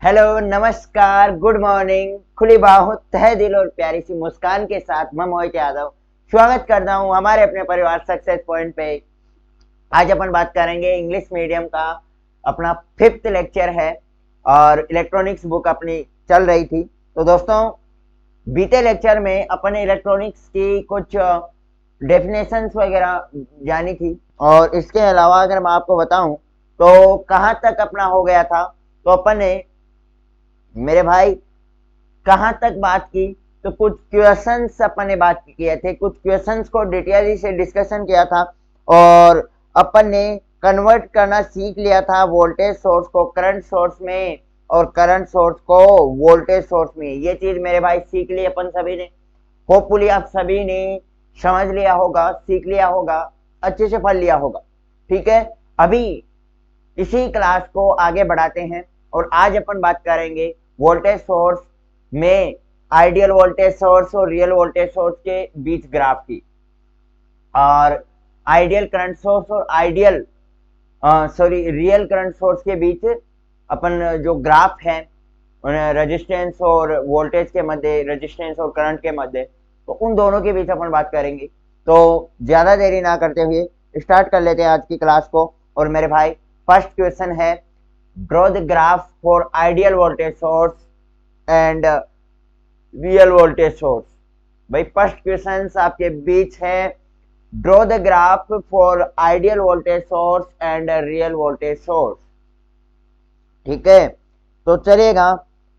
Hello, नमस्कार, good morning. खुली बाहों, तहे दिल और प्यारी सी मुस्कान के साथ मैं मोहित यादव स्वागत करता हूं हमारे अपने परिवार सक्सेस पॉइंट पे। आज अपन बात करेंगे इंग्लिश मीडियम का। अपना 5th लेक्चर है और इलेक्ट्रॉनिक्स बुक अपनी चल रही थी। तो दोस्तों, बीते लेक्चर में अपन ने इलेक्ट्रॉनिक्स की कुछ डेफिनेशंस वगैरह जानी थी, और इसके अलावा अगर मैं आपको बताऊं तो कहाँ तक अपना हो गया था। तो अपन ने, मेरे भाई, कहाँ तक बात की, तो कुछ क्वेश्चंस अपन ने बात किए थे, कुछ क्वेश्चंस को डिटेयली से डिस्कशन किया था, और अपन ने कन्वर्ट करना सीख लिया था वोल्टेज सोर्स को करंट सोर्स में और करंट सोर्स को वोल्टेज सोर्स में। ये चीज मेरे भाई सीख ली अपन सभी ने। होपफुली आप सभी ने समझ लिया होगा, सीख लिया होगा, अच्छे से पढ़ लिया होगा। ठीक है, अभी इसी क्लास को आगे बढ़ाते हैं और आज अपन बात करेंगे वोल्टेज सोर्स में आइडियल वोल्टेज सोर्स और रियल वोल्टेज सोर्स के बीच ग्राफ की, और आइडियल करंट सोर्स और रियल करंट सोर्स के बीच अपन जो ग्राफ है रेजिस्टेंस और वोल्टेज के मध्य, रेजिस्टेंस और करंट के मध्य, तो उन दोनों के बीच अपन बात करेंगे। तो ज्यादा देरी ना करते हुए स्टार्ट कर लेते हैं आज की क्लास को। और मेरे भाई, फर्स्ट क्वेश्चन है, draw the graph for ideal voltage source and real voltage source. भाई फर्स्ट क्वेश्चन आपके बीच है, draw the graph for ideal voltage source and real voltage source. ठीक है, तो चलिएगा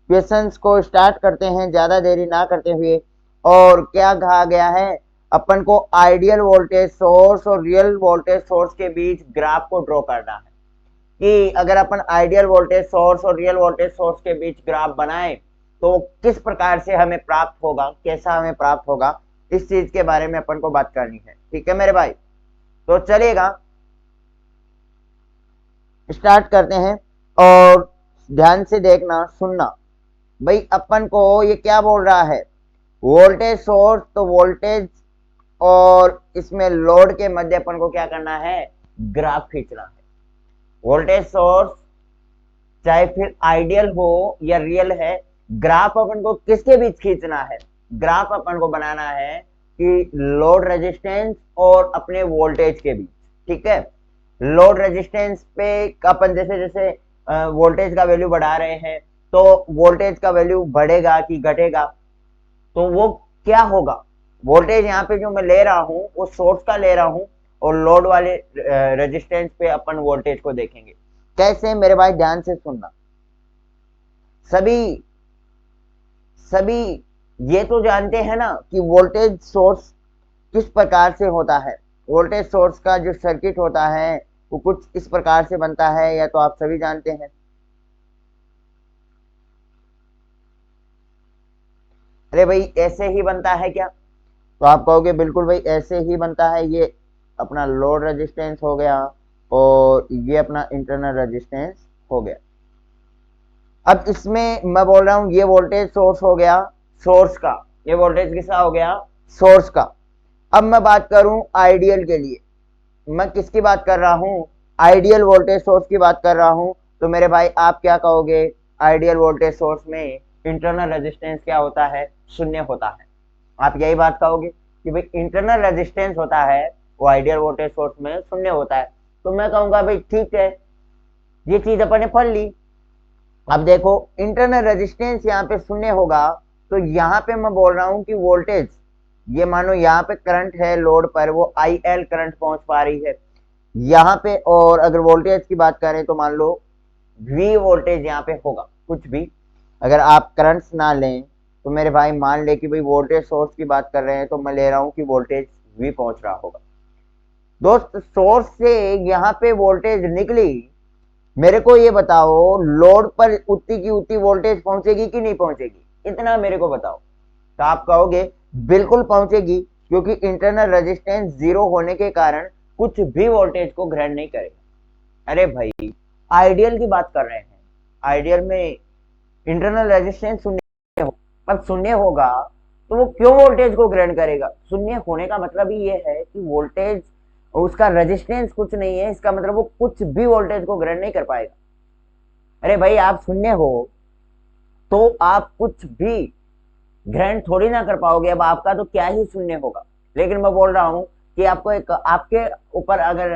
क्वेश्चंस को स्टार्ट करते हैं ज्यादा देरी ना करते हुए। और क्या कहा गया है, अपन को आइडियल वोल्टेज सोर्स और रियल वोल्टेज सोर्स के बीच ग्राफ को ड्रॉ करना है कि अगर अपन आइडियल वोल्टेज सोर्स और रियल वोल्टेज सोर्स के बीच ग्राफ बनाएं तो किस प्रकार से हमें प्राप्त होगा, कैसा हमें प्राप्त होगा, इस चीज के बारे में अपन को बात करनी है। ठीक है मेरे भाई, तो चलिएगा स्टार्ट करते हैं और ध्यान से देखना, सुनना। भाई अपन को ये क्या बोल रहा है, वोल्टेज सोर्स, तो वोल्टेज और इसमें लोड के मध्य अपन को क्या करना है, ग्राफ खींचना है। वोल्टेज सोर्स चाहे फिर आइडियल हो या रियल है, ग्राफ अपन को किसके बीच खींचना है, ग्राफ अपन को बनाना है कि लोड रेजिस्टेंस और अपने वोल्टेज के बीच। ठीक है, लोड रेजिस्टेंस पे अपन जैसे जैसे वोल्टेज का वैल्यू बढ़ा रहे हैं तो वोल्टेज का वैल्यू बढ़ेगा कि घटेगा, तो वो क्या होगा, वोल्टेज यहाँ पे जो मैं ले रहा हूँ वो सोर्स का ले रहा हूँ, और लोड वाले रेजिस्टेंस पे अपन वोल्टेज को देखेंगे। कैसे मेरे भाई, ध्यान से सुनना। सभी सभी ये तो जानते हैं ना कि वोल्टेज सोर्स किस प्रकार से होता है। वोल्टेज सोर्स का जो सर्किट होता है वो कुछ इस प्रकार से बनता है, या तो आप सभी जानते हैं। अरे भाई ऐसे ही बनता है क्या, तो आप कहोगे बिल्कुल भाई ऐसे ही बनता है। ये अपना लोड रेजिस्टेंस हो गया और ये अपना इंटरनल रेजिस्टेंस हो गया। अब इसमें मैं बोल रहा हूं ये वोल्टेज सोर्स हो गया, सोर्स का, ये वोल्टेज किसका हो गया, सोर्स का। अब मैं बात करूं आइडियल के लिए, मैं किसकी बात कर रहा हूं, आइडियल वोल्टेज सोर्स की बात कर रहा हूं। तो मेरे भाई आप क्या कहोगे, आइडियल वोल्टेज सोर्स में इंटरनल रेजिस्टेंस क्या होता है, शून्य होता है। आप यही बात कहोगे कि भाई इंटरनल रेजिस्टेंस होता है वो आइडियल वोल्टेज सोर्स में शून्य होता है। तो मैं कहूंगा भाई ठीक है, ये चीज अपन ने पढ़ ली। अब देखो इंटरनल रेजिस्टेंस यहाँ पे शून्य होगा, तो यहाँ पे मैं बोल रहा हूँ कि वोल्टेज, ये मानो यहाँ पे करंट है लोड पर, वो IL करंट पहुंच पा रही है यहाँ पे, और अगर वोल्टेज की बात करें तो मान लो V वोल्टेज यहाँ पे होगा, कुछ भी। अगर आप करंट्स ना लें तो मेरे भाई मान ले कि भाई वोल्टेज सोर्स की बात कर रहे हैं, तो मैं ले रहा हूँ कि वोल्टेज V पहुंच रहा होगा। दोस्त, सोर्स से यहाँ पे वोल्टेज निकली, मेरे को ये बताओ लोड पर उतनी की उतनी वोल्टेज पहुंचेगी कि नहीं पहुंचेगी, इतना मेरे को बताओ। तो आप कहोगे बिल्कुल पहुंचेगी, क्योंकि इंटरनल रेजिस्टेंस 0 होने के कारण कुछ भी वोल्टेज को ग्रहण नहीं करेगा। अरे भाई आइडियल की बात कर रहे हैं, आइडियल में इंटरनल रेजिस्टेंस शून्य हो, अब शून्य होगा तो वो क्यों वोल्टेज को ग्रहण करेगा। शून्य होने का मतलब ही ये है कि वोल्टेज, उसका रेजिस्टेंस कुछ नहीं है, इसका मतलब वो कुछ भी वोल्टेज को ग्रहण नहीं कर पाएगा। अरे भाई आप शून्य हो तो आप कुछ भी ग्रहण थोड़ी ना कर पाओगे। अब आपका तो क्या ही शून्य होगा। लेकिन मैं बोल रहा हूँ कि आपको एक आपके ऊपर अगर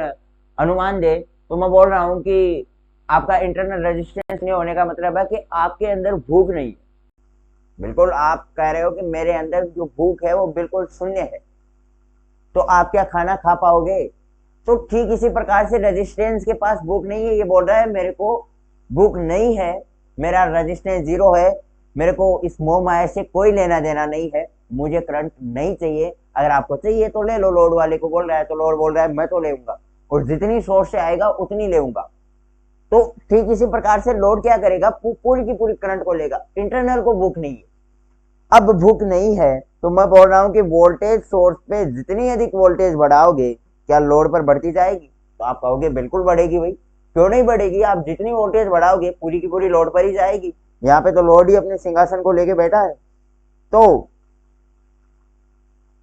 अनुमान दे तो मैं बोल रहा हूँ कि आपका इंटरनल रेजिस्टेंस नहीं होने का मतलब है कि आपके अंदर भूख नहीं है। बिल्कुल आप कह रहे हो कि मेरे अंदर जो भूख है वो बिल्कुल शून्य है, तो आप क्या खाना खा पाओगे? तो ठीक इसी प्रकार से रेजिस्टेंस के पास भूख नहीं है, ये बोल रहा है मेरे को भूख नहीं है, मेरा रेजिस्टेंस जीरो है, मेरे को इस मोह माया से कोई लेना देना नहीं है, मुझे करंट नहीं चाहिए। अगर आपको चाहिए तो ले लो, लोड वाले को बोल रहा है तो लोड बोल रहा है मैं तो लेऊंगा और जितनी सोर्स से आएगा उतनी लेऊंगा। तो ठीक इसी प्रकार से लोड क्या करेगा, पूरी की पूरी करंट को लेगा, इंटरनल को भूख नहीं है। अब भूख नहीं है तो मैं बोल रहा हूं कि वोल्टेज सोर्स पे जितनी अधिक वोल्टेज बढ़ाओगे क्या लोड पर बढ़ती जाएगी? तो आप कहोगे बिल्कुल बढ़ेगी भाई, क्यों नहीं बढ़ेगी, आप जितनी वोल्टेज बढ़ाओगे पूरी की पूरी लोड पर ही जाएगी। यहाँ पे तो लोड ही अपने सिंहासन को लेके बैठा है, तो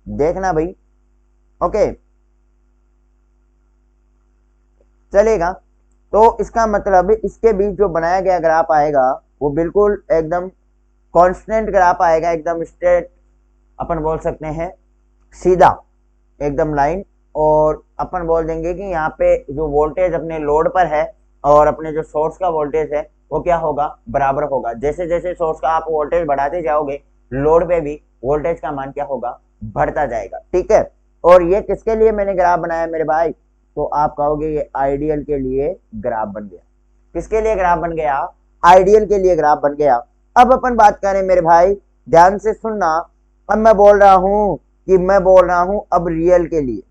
देखना भाई। ओके चलेगा। तो इसका मतलब इसके बीच जो बनाया गया ग्राफ आएगा वो बिल्कुल एकदम कांस्टेंट ग्राफ आएगा, एकदम स्ट्रेट, अपन बोल सकते हैं सीधा एकदम लाइन। और अपन बोल देंगे कि यहाँ पे जो वोल्टेज अपने लोड पर है और अपने जो सोर्स का वोल्टेज है वो क्या होगा, बराबर होगा। जैसे जैसे सोर्स का आप वोल्टेज बढ़ाते जाओगे लोड पे भी वोल्टेज का मान क्या होगा, बढ़ता जाएगा। ठीक है। और ये किसके लिए मैंने ग्राफ बनाया मेरे भाई, तो आप कहोगे ये आइडियल के लिए ग्राफ बन गया। किसके लिए ग्राफ बन गया, आइडियल के लिए ग्राफ बन गया। अब अपन बात करें मेरे भाई, ध्यान से सुनना। अब मैं बोल रहा हूं कि मैं बोल रहा हूं अब रियल के लिए।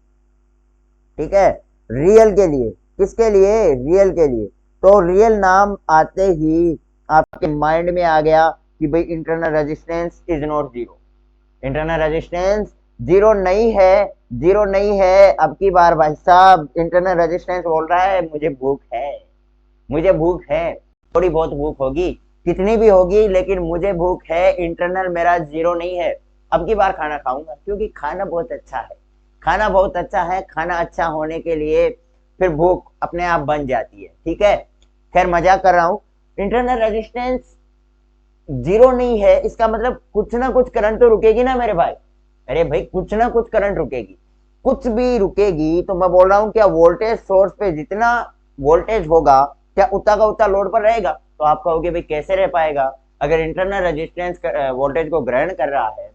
ठीक है, रियल के लिए, किसके लिए, रियल के लिए। तो रियल नाम आते ही आपके माइंड में आ गया कि भाई internal resistance is not zero. Internal resistance zero नहीं है, जीरो नहीं है। अब की बार भाई साहब इंटरनल रेजिस्टेंस बोल रहा है मुझे भूख है, मुझे भूख है, थोड़ी बहुत भूख होगी, कितनी भी होगी लेकिन मुझे भूख है, इंटरनल मेरा जीरो नहीं है। अब की बार खाना खाऊंगा क्योंकि खाना बहुत अच्छा है, खाना बहुत अच्छा है। खाना अच्छा होने के लिए फिर भूख अपने आप बन जाती है। ठीक है, खैर मजाक कर रहा हूं। इंटरनल रेजिस्टेंस जीरो नहीं है इसका मतलब कुछ ना कुछ करंट तो रुकेगी ना मेरे भाई। अरे भाई कुछ ना कुछ करंट रुकेगी, कुछ भी रुकेगी। तो मैं बोल रहा हूं क्या वोल्टेज सोर्स पे जितना वोल्टेज होगा क्या उतना का उतना लोड पर रहेगा? तो आप कहोगे भाई कैसे रह पाएगा, अगर इंटरनल रेजिस्टेंस वोल्टेज को ग्रहण कर रहा है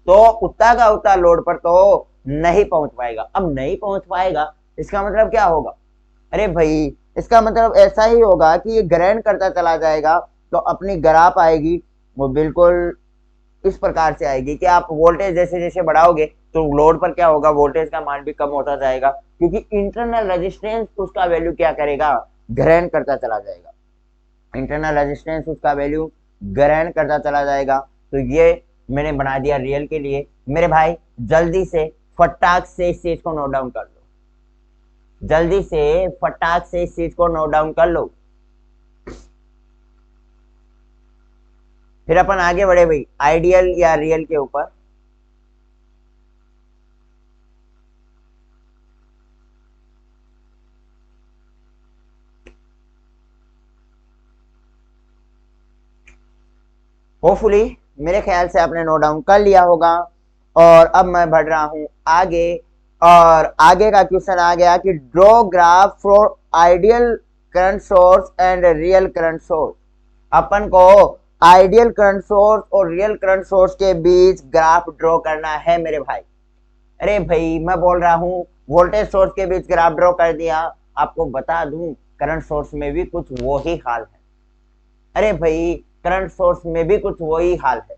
तो उतना का उतना लोड पर तो नहीं पहुंच पाएगा। अब नहीं पहुंच पाएगा इसका मतलब क्या होगा, अरे भाई इसका मतलब ऐसा ही होगा कि ये ग्रहण करता चला जाएगा। तो अपनी ग्राफ आएगी वो बिल्कुल इस प्रकार से आएगी कि आप वोल्टेज जैसे जैसे बढ़ाओगे तो लोड पर क्या होगा, वोल्टेज का मान भी कम होता जाएगा, क्योंकि इंटरनल रेजिस्टेंस उसका वैल्यू क्या करेगा, ग्रहण करता चला जाएगा। इंटरनल रेजिस्टेंस उसका वैल्यू ग्रहण करता चला जाएगा। तो ये मैंने बना दिया रियल के लिए। मेरे भाई जल्दी से फटाक से इस चीज को नोट डाउन कर लो, जल्दी से फटाक से इस चीज को नोट डाउन कर लो, फिर अपन आगे बढ़े भाई आइडियल या रियल के ऊपर। होपफुली मेरे ख्याल से आपने नोट डाउन कर लिया होगा। और अब मैं बढ़ रहा हूं आगे, और आगे का क्वेश्चन आ गया कि draw graph for ideal current source and real current source. अपन को आइडियल करंट सोर्स और रियल करंट सोर्स के बीच ग्राफ ड्रॉ करना है मेरे भाई। अरे भाई मैं बोल रहा हूँ वोल्टेज सोर्स के बीच ग्राफ ड्रॉ कर दिया, आपको बता दूं करंट सोर्स में भी कुछ वो ही हाल है। अरे भाई करंट सोर्स में भी कुछ वही हाल है।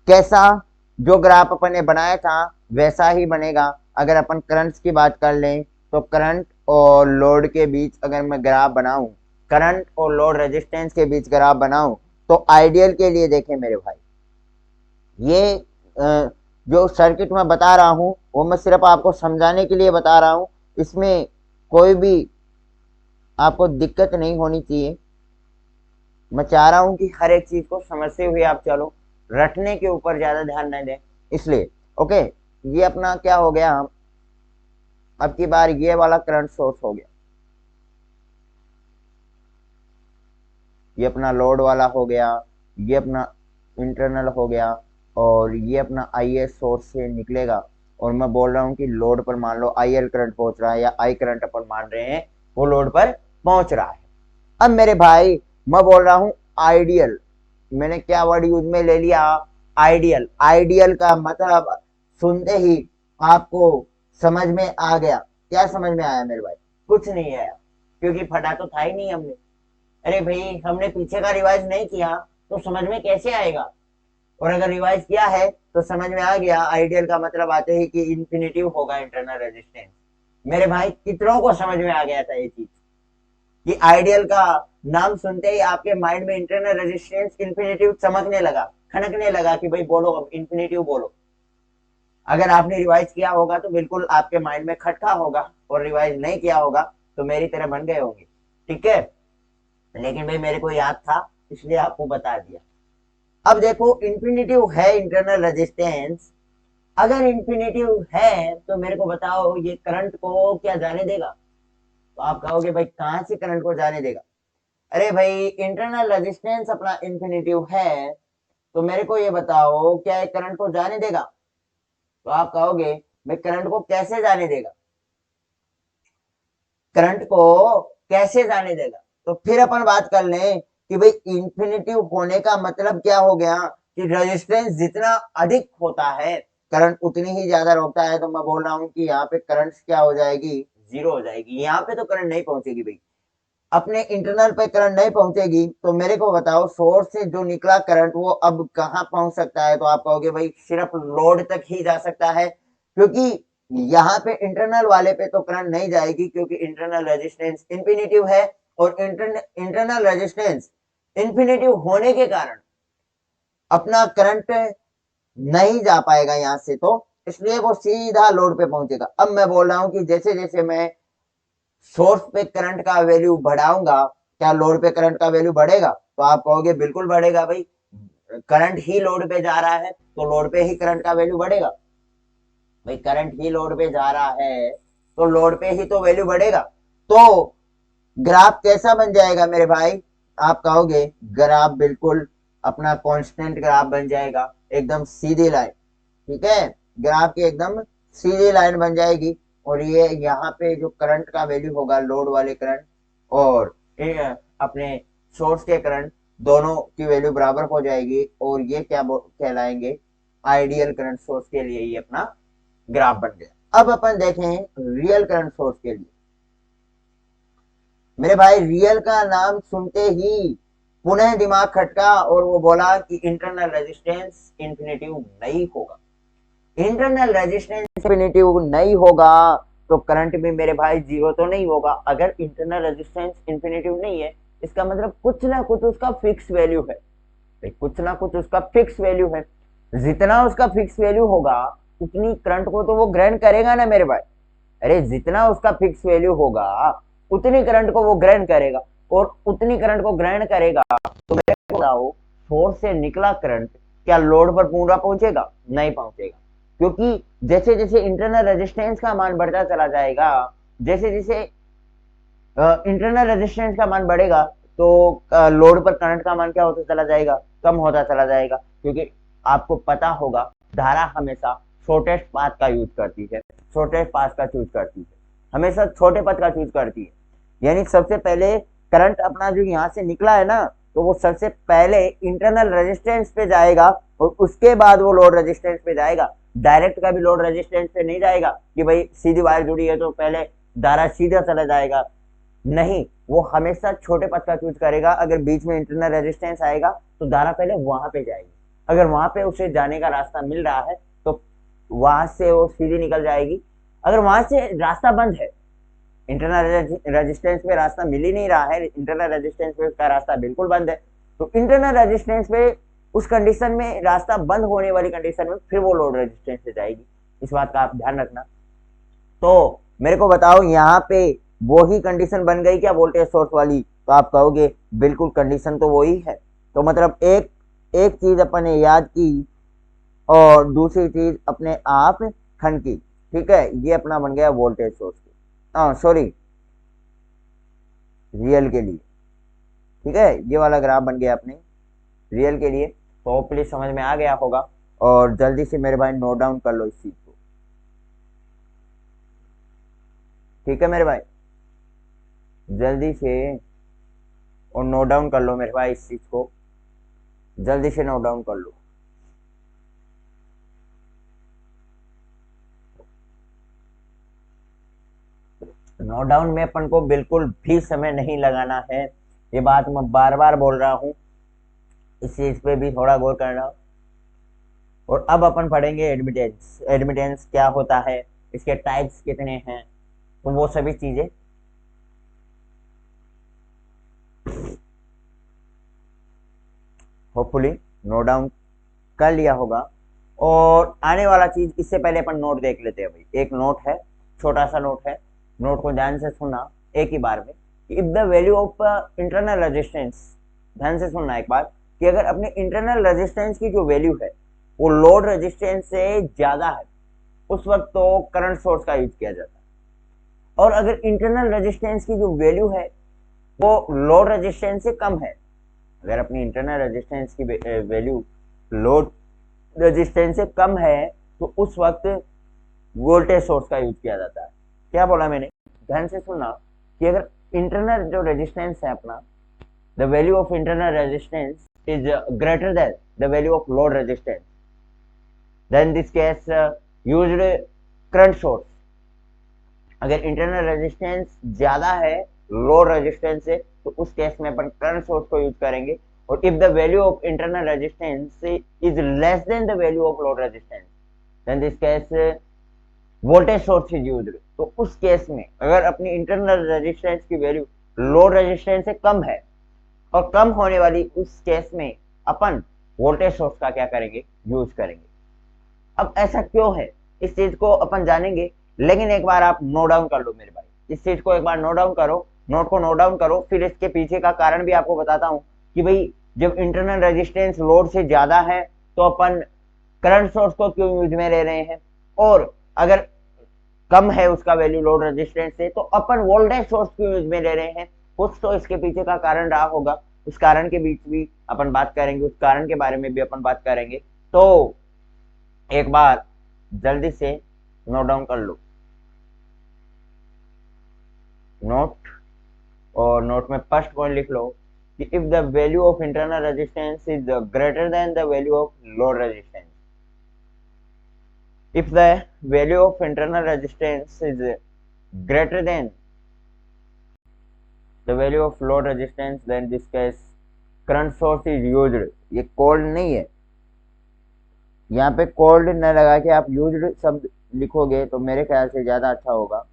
कैसा, जो ग्राफ अपन ने बनाया था वैसा ही बनेगा। अगर अपन करंट्स की बात कर लें तो करंट और लोड के बीच अगर मैं ग्राफ बनाऊं, करंट और लोड रेजिस्टेंस के बीच ग्राफ बनाऊं, तो आइडियल के लिए देखें मेरे भाई, ये जो सर्किट मैं बता रहा हूं वो मैं सिर्फ आपको समझाने के लिए बता रहा हूं, इसमें कोई भी आपको दिक्कत नहीं होनी चाहिए। मैं चाह रहा हूं कि हर एक चीज को समझते हुए आप चलो, रटने के ऊपर ज्यादा ध्यान नहीं दें इसलिए। ओके, ये अपना क्या हो गया, अब की बार ये वाला करंट सोर्स हो गया, ये अपना लोड वाला हो गया, ये अपना इंटरनल हो गया, और ये अपना आई सोर्स से निकलेगा, और मैं बोल रहा हूँ कि लोड पर मान लो आई एल करंट पहुंच रहा है, या आई करंट अपन मान रहे हैं वो लोड पर पहुंच रहा है। अब मेरे भाई मैं बोल रहा हूँ आइडियल, मैंने क्या वर्ड यूज में ले लिया, आइडियल। आइडियल का मतलब सुनते ही आपको समझ में आ गया। क्या समझ में आया मेरे भाई? कुछ नहीं आया, क्योंकि फटा तो था ही नहीं हमने। अरे भाई हमने पीछे का रिवाइज नहीं किया तो समझ में कैसे आएगा? और अगर रिवाइज किया है तो समझ में आ गया। आइडियल का मतलब आते ही कि इंफिनिटिव होगा इंटरनल रेजिस्टेंस। मेरे भाई कितनों को समझ में आ गया था ये चीज कि आइडियल का नाम सुनते ही आपके माइंड में इंटरनल रेजिस्टेंस इंफिनिटिव चमकने लगा, खनकने लगा कि भाई बोलो अब इंफिनिटिव बोलो। अगर आपने रिवाइज किया होगा तो बिल्कुल आपके माइंड में खटका होगा, और रिवाइज नहीं किया होगा तो मेरी तरह बन गए होंगे। ठीक है, लेकिन भाई मेरे को याद था इसलिए आपको बता दिया। अब देखो इंफिनिटिव है इंटरनल रेजिस्टेंस, अगर इंफिनिटिव है तो मेरे को बताओ ये करंट को क्या जाने देगा? तो आप कहोगे भाई कहां से करंट को जाने देगा? अरे भाई इंटरनल रेजिस्टेंस अपना इंफिनिटिव है, तो मेरे को ये बताओ क्या ये करंट को जाने देगा? तो आप कहोगे भाई करंट को कैसे जाने देगा? करंट को कैसे जाने देगा? तो फिर अपन बात कर लें कि भाई इंफिनिटिव होने का मतलब क्या हो गया कि रेजिस्टेंस जितना अधिक होता है करंट उतनी ही ज्यादा रोकता है। तो मैं बोल रहा हूं कि यहाँ पे करंट क्या हो जाएगी? जीरो हो जाएगी। यहाँ पे तो करंट नहीं पहुंचेगी भाई, अपने इंटरनल पे करंट नहीं पहुंचेगी। तो मेरे को बताओ सोर्स से जो निकला करंट वो अब कहाँ पहुंच सकता है? तो आप कहोगे भाई सिर्फ लोड तक ही जा सकता है, क्योंकि यहाँ पे इंटरनल वाले पे तो करंट नहीं जाएगी, क्योंकि इंटरनल रेजिस्टेंस इंफिनिटिव है, और इंटरनल रेजिस्टेंस इंफिनिटिव होने के कारण अपना करंट नहीं जा पाएगा यहाँ से, तो इसलिए वो सीधा लोड पे पहुंचेगा। अब मैं बोल रहा हूँ कि जैसे जैसे मैं सोर्स पे करंट का वैल्यू बढ़ाऊंगा, क्या लोड पे करंट का वैल्यू बढ़ेगा? तो आप कहोगे बिल्कुल बढ़ेगा भाई, करंट ही लोड पे जा रहा है तो लोड पे ही करंट का वैल्यू बढ़ेगा। भाई करंट ही लोड पे जा रहा है तो लोड पे ही तो वैल्यू बढ़ेगा। तो ग्राफ कैसा बन जाएगा मेरे भाई? आप कहोगे ग्राफ बिल्कुल अपना कांस्टेंट ग्राफ बन जाएगा, एकदम सीधी लाइन। ठीक है, ग्राफ की एकदम सीधी लाइन बन जाएगी, और ये यहाँ पे जो करंट का वैल्यू होगा लोड वाले करंट और अपने सोर्स के करंट दोनों की वैल्यू बराबर हो जाएगी, और ये क्या कहलाएंगे? आइडियल करंट सोर्स के लिए ये अपना ग्राफ बन गया। अब अपन देखें रियल करंट सोर्स के लिए। मेरे भाई रियल का नाम सुनते ही पुनः दिमाग खटका, और वो बोला कि इंटरनल रेजिस्टेंस इंफिनिटिव नहीं होगा। इंटरनल रेजिस्टेंस इंफिनिटिव नहीं होगा तो करंट भी मेरे भाई जीरो तो नहीं होगा। अगर इंटरनल रेजिस्टेंस इंफिनिटिव नहीं है इसका मतलब कुछ ना कुछ उसका फिक्स वैल्यू है। कुछ ना कुछ उसका फिक्स वैल्यू है, जितना उसका फिक्स वैल्यू होगा उतनी करंट को तो वो ग्रहण करेगा ना मेरे भाई। अरे जितना उसका फिक्स वैल्यू होगा उतनी करंट को वो ग्रहण करेगा, और उतनी करंट को ग्रहण करेगा तो मेरे को बताओ सोर्स से निकला करंट क्या लोड पर पूरा पहुंचेगा? नहीं पहुंचेगा, क्योंकि जैसे जैसे इंटरनल रेजिस्टेंस का मान बढ़ता चला जाएगा, जैसे जैसे इंटरनल रेजिस्टेंस का मान बढ़ेगा तो लोड पर करंट का मान क्या होता चला जाएगा? कम होता चला जाएगा, क्योंकि आपको पता होगा धारा हमेशा शॉर्टेस्ट पाथ का यूज करती है, शॉर्टेस्ट पाथ का चूज करती है, हमेशा छोटे पथ का चूज करती है। यानी सबसे पहले करंट अपना जो यहाँ से निकला है ना, तो वो सबसे पहले इंटरनल रेजिस्टेंस पे जाएगा, और उसके बाद वो लोड रेजिस्टेंस पे जाएगा। डायरेक्ट का भी लोड रेजिस्टेंस पे नहीं जाएगा कि भाई सीधी वायर जुड़ी है तो पहले धारा सीधा चला जाएगा, नहीं, वो हमेशा छोटे पथ का चूज करेगा। अगर बीच में इंटरनल रेजिस्टेंस आएगा तो धारा पहले वहां पे जाएगी, अगर वहां पे उसे जाने का रास्ता मिल रहा है तो वहां से वो सीधी निकल जाएगी। अगर वहां से रास्ता बंद है, इंटरनल रेजिस्टेंस पे रास्ता मिल ही नहीं रहा है, इंटरनल रेजिस्टेंस पे उसका रास्ता बिल्कुल बंद है, तो इंटरनल रेजिस्टेंस पे उस कंडीशन में रास्ता बंद होने वाली कंडीशन में फिर वो लोड रेजिस्टेंस से जाएगी। इस बात का आप ध्यान रखना। तो मेरे को बताओ यहाँ पे वो ही कंडीशन बन गई क्या वोल्टेज सोर्स वाली? तो आप कहोगे बिल्कुल कंडीशन तो वही है। तो मतलब एक एक चीज अपन ने याद की और दूसरी चीज अपने आप खनकी। ठीक है, ये अपना बन गया वोल्टेज सोर्स सॉरी रियल के लिए। ठीक है, ये वाला ग्राफ बन गया अपने रियल के लिए। तो होपफुली समझ में आ गया होगा, और जल्दी से मेरे भाई नोट डाउन कर लो इस चीज को, ठीक है मेरे भाई, जल्दी से और नोट डाउन कर लो मेरे भाई, इस चीज को जल्दी से नोट डाउन कर लो। नोट डाउन में अपन को बिल्कुल भी समय नहीं लगाना है, ये बात मैं बार बार बोल रहा हूँ, इस चीज पे भी थोड़ा गौर करना। और अब अपन पढ़ेंगे एडमिटेंस। एडमिटेंस क्या होता है, इसके टाइप्स कितने हैं, तो वो सभी चीजें होपफुली नोट डाउन कर लिया होगा। और आने वाला चीज, इससे पहले अपन नोट देख लेते हैं भाई। एक नोट है, छोटा सा नोट है, नोट को ध्यान से सुनना एक ही बार में। If the value of internal resistance, ध्यान से सुनना एक बार, कि अगर अपने इंटरनल रेजिस्टेंस की जो वैल्यू है वो लोड रेजिस्टेंस से ज्यादा है, उस वक्त तो करंट सोर्स का यूज किया जाता है। और अगर इंटरनल रेजिस्टेंस की जो वैल्यू है वो लोड रेजिस्टेंस से कम है, अगर अपनी इंटरनल रेजिस्टेंस की वैल्यू लोड रेजिस्टेंस से कम है, तो उस वक्त वोल्टेज सोर्स का यूज किया जाता है। क्या बोला मैंने, ध्यान से सुनना, कि अगर इंटरनल जो रेजिस्टेंस है अपना, the value of internal resistance is greater than the value of load resistance, then this case used current source. अगर इंटरनल रेजिस्टेंस ज्यादा है लोड रेजिस्टेंस से, तो उस केस में अपन करंट सोर्स को यूज करेंगे। और if the value of internal resistance is less than the value of load resistance, then this case voltage source is used. तो उस केस में अगर अपनी इंटरनल रेजिस्टेंस की वैल्यू लोड रेजिस्टेंस से कम है, और कम होने वाली उस केस में अपन वोल्टेज सोर्स का क्या करेंगे, यूज करेंगे। अब ऐसा क्यों है, इस चीज को अपन जानेंगे, लेकिन एक बार आप नोट डाउन कर लो मेरे भाई, इस चीज को एक बार नोट डाउन करो, नोट को नोट डाउन करो। फिर इसके पीछे का कारण भी आपको बताता हूं, कि भाई जब इंटरनल रेजिस्टेंस लोड से ज्यादा है तो अपन करंट सोर्स को क्यों यूज में ले रहे हैं, और अगर कम है उसका वैल्यू लोड रेजिस्टेंस से, तो अपन वोल्टेज सोर्स क्यों यूज में ले रहे हैं। कुछ तो इसके पीछे का कारण रहा होगा, उस कारण के बीच भी अपन बात करेंगे, उस कारण के बारे में भी अपन बात करेंगे। तो एक बार जल्दी से नोट डाउन कर लो, नोट, और नोट में फर्स्ट पॉइंट लिख लो कि if the value of internal resistance is greater than the value of load resistance, if the value of internal resistance is greater than the value of load resistance, then this case current source is used। ये cold नहीं है, यहाँ पे cold न लगा के आप used शब्द लिखोगे तो मेरे ख्याल से ज्यादा अच्छा होगा।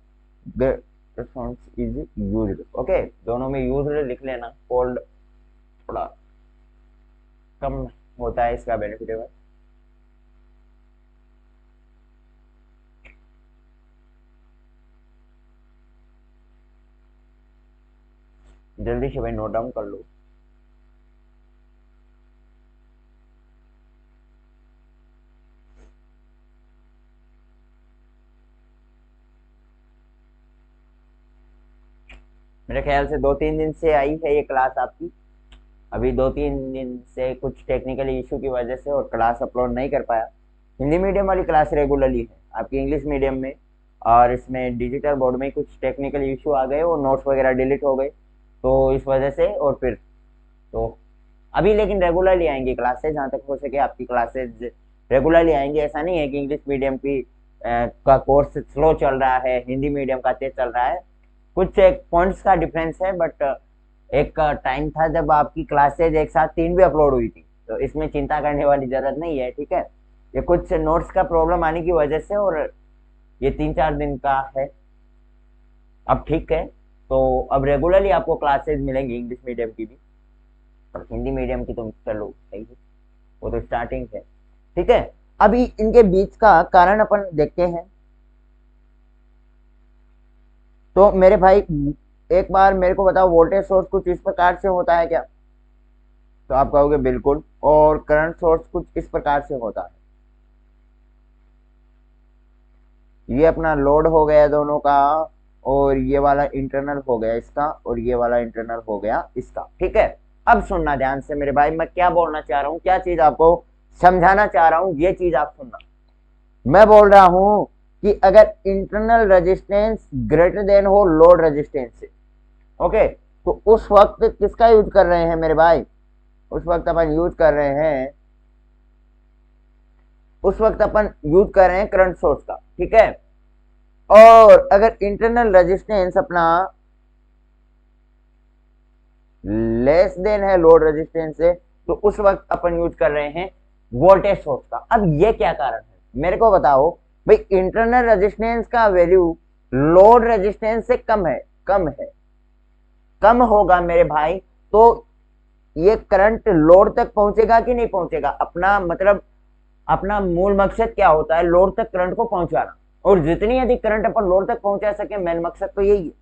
इज यूज्ड, ओके, दोनों में यूज्ड लिख लेना, कोल्ड थोड़ा कम होता है इसका बेनिफिट है। जल्दी से भाई नोट डाउन कर लो। मेरे ख्याल से 2-3 दिन से आई है ये क्लास आपकी, अभी 2-3 दिन से कुछ टेक्निकल इशू की वजह से और क्लास अपलोड नहीं कर पाया। हिंदी मीडियम वाली क्लास रेगुलरली है, आपकी इंग्लिश मीडियम में और इसमें डिजिटल बोर्ड में कुछ टेक्निकल इशू आ गए, और नोट्स वगैरह डिलीट हो गए, तो इस वजह से। और फिर तो अभी लेकिन रेगुलरली आएंगी क्लासेज, जहाँ तक हो सके आपकी क्लासेज रेगुलरली आएंगी। ऐसा नहीं है कि इंग्लिश मीडियम की का कोर्स स्लो चल रहा है, हिंदी मीडियम का तेज चल रहा है, कुछ एक पॉइंट्स का डिफरेंस है। बट एक टाइम था जब आपकी क्लासेज एक साथ 3 भी अपलोड हुई थी, तो इसमें चिंता करने वाली जरूरत नहीं है, ठीक है। ये कुछ नोट्स का प्रॉब्लम आने की वजह से, और ये 3-4 दिन का है, अब ठीक है। तो अब रेगुलरली आपको क्लासेज मिलेंगी इंग्लिश मीडियम की भी, और हिंदी मीडियम की तो चलो सही है, वो तो स्टार्टिंग है, ठीक है। अभी इनके बीच का कारण अपन देखते हैं। तो मेरे भाई एक बार मेरे को बताओ, वोल्टेज सोर्स कुछ इस प्रकार से होता है क्या, तो आप कहोगे बिल्कुल। और करंट सोर्स कुछ इस प्रकार से होता है, ये अपना लोड हो गया दोनों का, और ये वाला इंटरनल हो गया इसका, और ये वाला इंटरनल हो गया इसका, ठीक है। अब सुनना ध्यान से मेरे भाई, मैं क्या बोलना चाह रहा हूँ, क्या चीज आपको समझाना चाह रहा हूँ, ये चीज आप सुनना। मैं बोल रहा हूं कि अगर इंटरनल रेजिस्टेंस ग्रेटर देन हो लोड रेजिस्टेंस से, ओके, तो उस वक्त किसका यूज कर रहे हैं मेरे भाई, उस वक्त अपन यूज कर रहे हैं, उस वक्त अपन यूज कर रहे हैं करंट सोर्स का, ठीक है। और अगर इंटरनल रेजिस्टेंस अपना लेस देन है लोड रेजिस्टेंस से, तो उस वक्त अपन यूज कर रहे हैं वोल्टेज सोर्स का। अब ये क्या कारण है मेरे को बताओ भाई, इंटरनल रेजिस्टेंस का वैल्यू लोड रेजिस्टेंस से कम है, कम है, कम होगा मेरे भाई, तो ये करंट लोड तक पहुंचेगा कि नहीं पहुंचेगा। अपना मतलब अपना मूल मकसद क्या होता है, लोड तक करंट को पहुंचाना, और जितनी अधिक करंट अपन लोड तक पहुंचा सके, मेन मकसद तो यही है।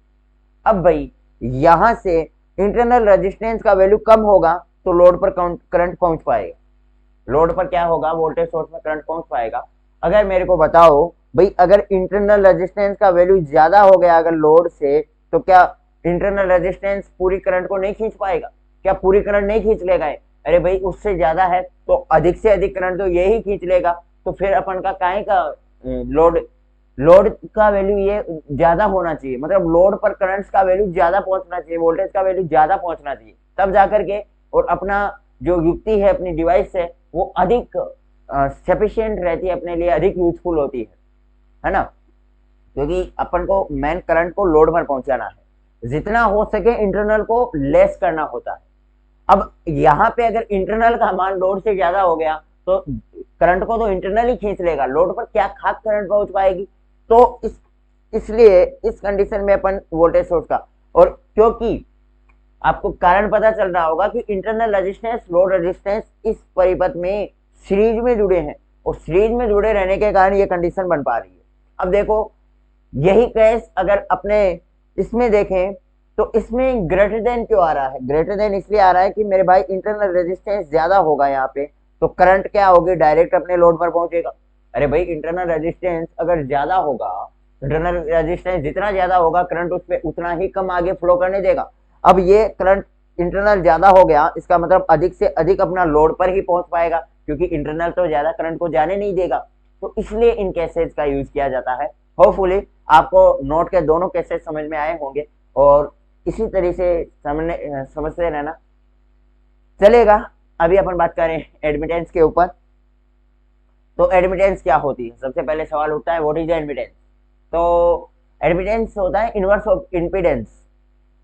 अब भाई यहां से इंटरनल रेजिस्टेंस का वैल्यू कम होगा तो लोड पर करंट पहुंच पाएगा, लोड पर क्या होगा, वोल्टेज सोर्स में करंट पहुंच पाएगा। अगर मेरे को बताओ भाई, अगर इंटरनल रेजिस्टेंस का वैल्यू ज्यादा हो गया अगर लोड से, तो क्या इंटरनल रेजिस्टेंस पूरी करंट को नहीं खींच पाएगा, क्या पूरी करंट नहीं खींच लेगा। अरे भाई उससे ज्यादा है तो अधिक से अधिक करंट तो यही खींच लेगा, तो फिर अपन का काहे का लोड, लोड का वैल्यू ये ज्यादा होना चाहिए, मतलब लोड पर करंट्स का वैल्यू ज्यादा पहुंचना चाहिए, वोल्टेज का वैल्यू ज्यादा पहुंचना चाहिए, तब जाकर के और अपना जो युक्ति है अपनी डिवाइस है वो अधिक सफिशिएंट रहती है, अपने लिए अधिक यूजफुल होती है ना। क्योंकि अपन को मेन करंट को लोड पर पहुंचाना है, जितना हो सके इंटरनल को लेस करना होता है। अब यहाँ पे अगर इंटरनल का मान लोड से ज्यादा हो गया तो करंट को तो इंटरनल ही खींच लेगा, लोड पर क्या खास करंट पहुंच पाएगी। तो इसलिए इस कंडीशन में अपन वोल्टेज सोर्स का, और क्योंकि आपको कारण पता चल रहा होगा कि इंटरनल रेजिस्टेंस लोड रेजिस्टेंस इस परिपथ में सीरीज में जुड़े हैं, और सीरीज में जुड़े रहने के कारण ये कंडीशन बन पा रही है। अब देखो यही केस अगर अपने इसमें देखें तो इसमें ग्रेटर देन क्यों आ रहा है, ग्रेटर देन इसलिए आ रहा है कि मेरे भाई इंटरनल रेजिस्टेंस ज्यादा होगा यहाँ पे, तो करंट क्या होगी, डायरेक्ट अपने लोड पर पहुंचेगा। अरे भाई इंटरनल रेजिस्टेंस अगर ज्यादा होगा, इंटरनल रेजिस्टेंस जितना ज्यादा होगा करंट उस पर उतना ही कम आगे फ्लो करने देगा। अब ये करंट इंटरनल ज्यादा हो गया, इसका मतलब अधिक से अधिक अपना लोड पर ही पहुंच पाएगा, क्योंकि इंटरनल तो ज्यादा करंट को जाने नहीं देगा। तो इसलिए इन केसेस का यूज किया जाता है। होपफुली आपको नोट के दोनों केसेस समझ में आए होंगे, और इसी तरह से समझते रहना चलेगा। अभी अपन बात करें एडमिटेंस के ऊपर। तो एडमिटेंस क्या होती है, सबसे पहले सवाल उठता है व्हाट इज एडमिटेंस। तो एडमिटेंस होता है इनवर्स ऑफ इंपीडेंस,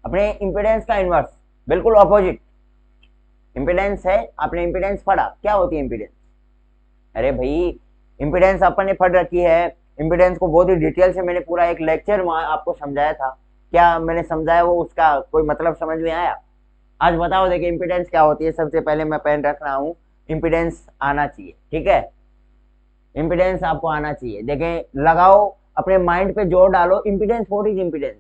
अपने इंपीडेंस का इनवर्स, बिल्कुल ऑपोजिट। इंपीडेंस है, आपने इंपीडेंस पढ़ा, क्या होती है इंपीडेंस। अरे भाई इंपीडेंस अपन ने पढ़ रखी है, इंपीडेंस को बहुत ही डिटेल से मैंने पूरा एक लेक्चर वहां आपको समझाया था। क्या मैंने समझाया वो उसका कोई मतलब समझ में आया। आज बताओ देखिए इंपीडेंस क्या होती है। सबसे पहले मैं पेन रख रहा हूँ, इंपीडेंस आना चाहिए, ठीक है, इंपीडेंस आपको आना चाहिए। देखें लगाओ अपने माइंड पे जोर डालो, इंपीडेंस, व्हाट इज इंपीडेंस।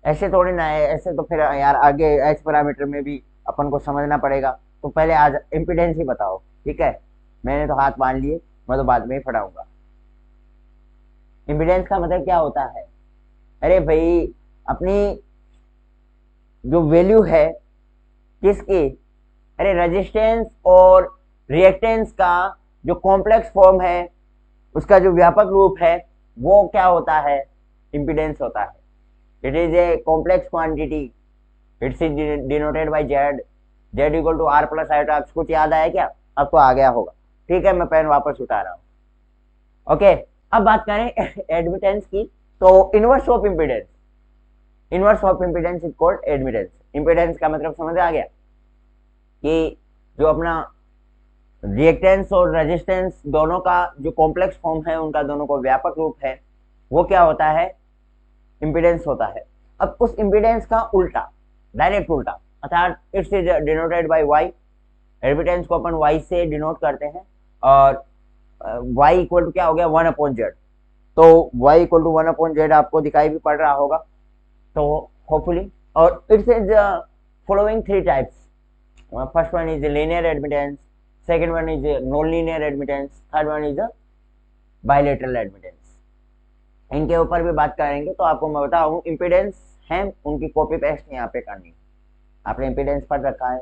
ऐसे थोड़ी ना है, ऐसे तो फिर यार आगे एच पैरामीटर में भी अपन को समझना पड़ेगा। तो पहले आज इंपीडेंस ही बताओ, ठीक है। मैंने तो हाथ बांध लिए, मैं तो बाद में ही पढ़ाऊंगा। इंपीडेंस का मतलब क्या होता है, अरे भाई अपनी जो वैल्यू है किसकी, अरे रेजिस्टेंस और रिएक्टेंस का जो कॉम्प्लेक्स फॉर्म है, उसका जो व्यापक रूप है, वो क्या होता है, इंपीडेंस होता है। It is a complex quantity, it's denoted by Z, Z equal to R plus iota. कुछ याद आया क्या, अब तो आ गया होगा, ठीक है। मैं पेन वापस उठा रहा हूं, ओके। अब बात करें एडमिटेंस की, तो inverse of impedance, inverse of impedance is called admittance. Impedance का मतलब समझ आ गया कि जो अपना रिएक्टेंस और रेजिस्टेंस दोनों का जो कॉम्प्लेक्स फॉर्म है, उनका दोनों को व्यापक रूप है, वो क्या होता है, इंपीडेंस होता है। अब उस इंपीडेंस का उल्टा, डायरेक्ट उल्टा, अर्थात it's is denoted by Y. Admittance को अपन वाई से डिनोट करते हैं, और वाई इक्वल टू क्या हो गया, 1/z। तो वाई इक्वल टू 1/z आपको दिखाई भी पड़ रहा होगा, तो होपफुली। और it's is following 3 types. First one is linear admittance, second one is non linear admittance, third one is bilateral admittance. इनके ऊपर भी बात करेंगे। तो आपको मैं बताऊं इंपीडेंस है, उनकी कॉपी पेस्ट यहाँ पे करनी, आपने इम्पीडेंस पढ़ रखा है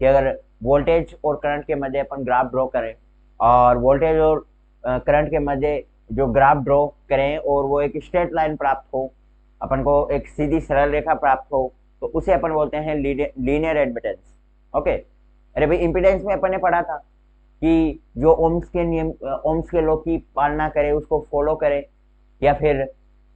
कि अगर वोल्टेज और करंट के मध्य अपन ग्राफ ड्रॉ करें और वोल्टेज और करंट के मध्य जो ग्राफ ड्रॉ करें और वो एक स्ट्रेट लाइन प्राप्त हो, अपन को एक सीधी सरल रेखा प्राप्त हो, तो उसे अपन बोलते हैं लीनियर एडमिटेंस। ओके, अरे भाई इम्पीडेंस में अपन ने पढ़ा था कि जो ओम्स के नियम, ओम्स के लॉ की पालना करे, उसको फॉलो करे, या फिर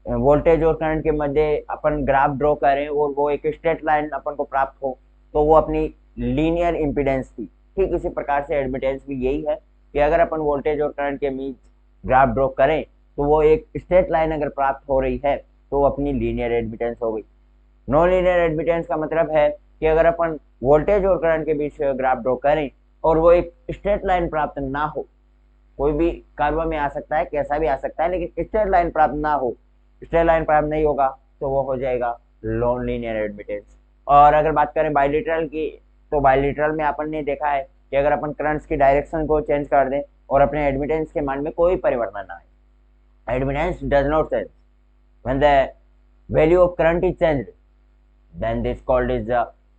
वोल्टेज और करंट के मध्य अपन ग्राफ ड्रॉ करें और वो एक स्ट्रेट लाइन अपन को प्राप्त हो, तो वो अपनी लीनियर इम्पीडेंस थी। ठीक इसी प्रकार से एडमिटेंस भी यही है कि अगर अपन वोल्टेज और करंट के बीच ग्राफ ड्रॉ करें तो वो एक स्ट्रेट लाइन अगर प्राप्त हो रही है तो वो अपनी लीनियर एडमिटेंस हो गई। नॉन लीनियर एडमिटेंस का मतलब है कि अगर अपन वोल्टेज और करंट के बीच ग्राफ ड्रॉ करें और वो एक स्ट्रेट लाइन प्राप्त ना हो, कोई भी कर्व में आ सकता है, कैसा भी आ सकता है, लेकिन स्ट्रेट लाइन प्राप्त ना हो, स्ट्रेट लाइन प्राप्त नहीं होगा तो वो हो जाएगा नॉन लीनियर एडमिटेंस। और अगर बात करें बाइलेटरल की, तो बाइलेटरल में अपन ने देखा है कि अगर अपन करंट्स की डायरेक्शन को चेंज कर दें और अपने एडमिटेंस के मान में कोई परिवर्तन ना आए, admittance does not change when the value of current is changed, then this called is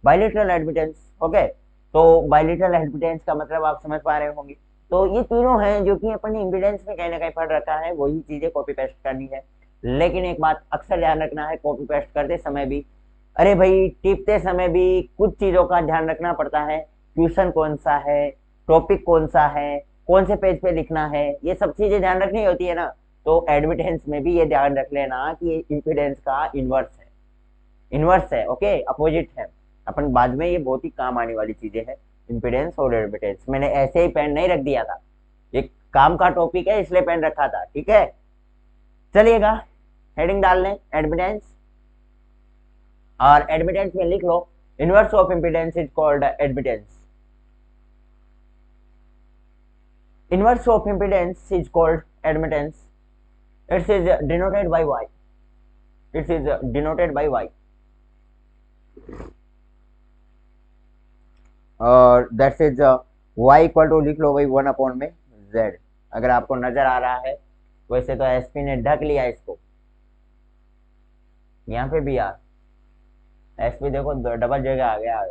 bilateral admittance. Okay, तो बाइलेटरल एडमिटेंस का मतलब आप समझ पा रहे होंगे। तो ये तीनों हैं जो कि अपन ने इम्पीडेंस में कहीं ना कहीं पढ़ रखा है, वही चीजें कॉपी पेस्ट करनी है। लेकिन एक बात अक्सर ध्यान रखना है कॉपी पेस्ट करते समय भी, अरे भाई टिपते समय भी कुछ चीजों का ध्यान रखना पड़ता है। क्वेश्चन कौन सा है, टॉपिक कौन सा है, कौन से पेज पे लिखना है, ये सब चीजें ध्यान रखनी होती है ना। तो एडमिटेंस में भी ये ध्यान रख लेना कि इम्पीडेंस का इनवर्स है, इनवर्स है, ओके, अपोजिट है। अपन बाद में ये बहुत ही काम आने वाली चीजें हैं, इम्पीडेंस और एडमिटेंस। मैंने ऐसे ही पेन नहीं रख दिया था, एक काम का टॉपिक है इसलिए पेन रखा था, ठीक है। चलिएगा हेडिंग डाल लें एडमिटेंस, और एडमिटेंस में लिख लो inverse of impedance is called admittance. Inverse of impedance is called admittance. It is denoted by y, it is denoted by y, और that's is y equal to लिख लो भाई 1 में z। अगर आपको नजर आ रहा है, वैसे तो एसपी ने ढक लिया इसको, यहाँ पे भी यार एसपी देखो डबल जगह आ गया।